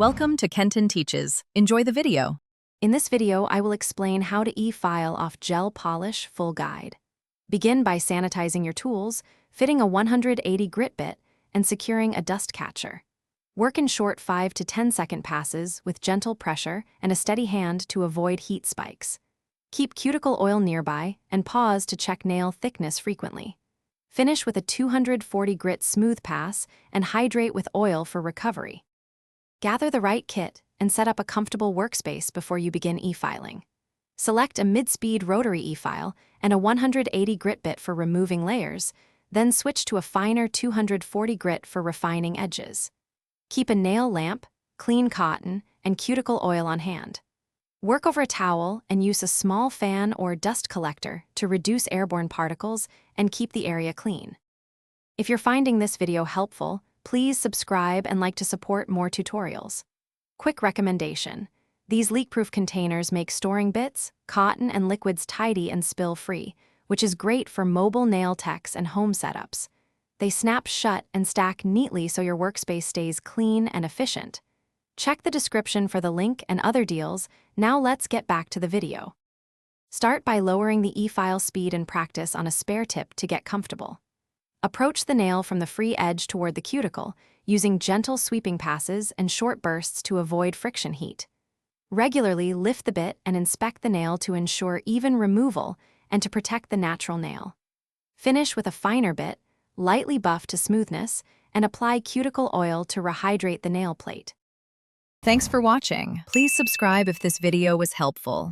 Welcome to Kenton Teaches. Enjoy the video. In this video, I will explain how to e-file off gel polish full guide. Begin by sanitizing your tools, fitting a 180 grit bit, and securing a dust catcher. Work in short 5 to 10 second passes with gentle pressure and a steady hand to avoid heat spikes. Keep cuticle oil nearby and pause to check nail thickness frequently. Finish with a 240 grit smooth pass and hydrate with oil for recovery. Gather the right kit and set up a comfortable workspace before you begin e-filing. Select a mid-speed rotary e-file and a 180 grit bit for removing layers, then switch to a finer 240 grit for refining edges. Keep a nail lamp, clean cotton, and cuticle oil on hand. Work over a towel and use a small fan or dust collector to reduce airborne particles and keep the area clean. If you're finding this video helpful, please subscribe and like to support more tutorials. Quick recommendation: these leak-proof containers make storing bits, cotton, and liquids tidy and spill-free, which is great for mobile nail techs and home setups. They snap shut and stack neatly so your workspace stays clean and efficient. Check the description for the link and other deals. Now let's get back to the video. Start by lowering the e-file speed and practice on a spare tip to get comfortable. Approach the nail from the free edge toward the cuticle, using gentle sweeping passes and short bursts to avoid friction heat. Regularly lift the bit and inspect the nail to ensure even removal and to protect the natural nail. Finish with a finer bit, lightly buff to smoothness, and apply cuticle oil to rehydrate the nail plate. Thanks for watching. Please subscribe if this video was helpful.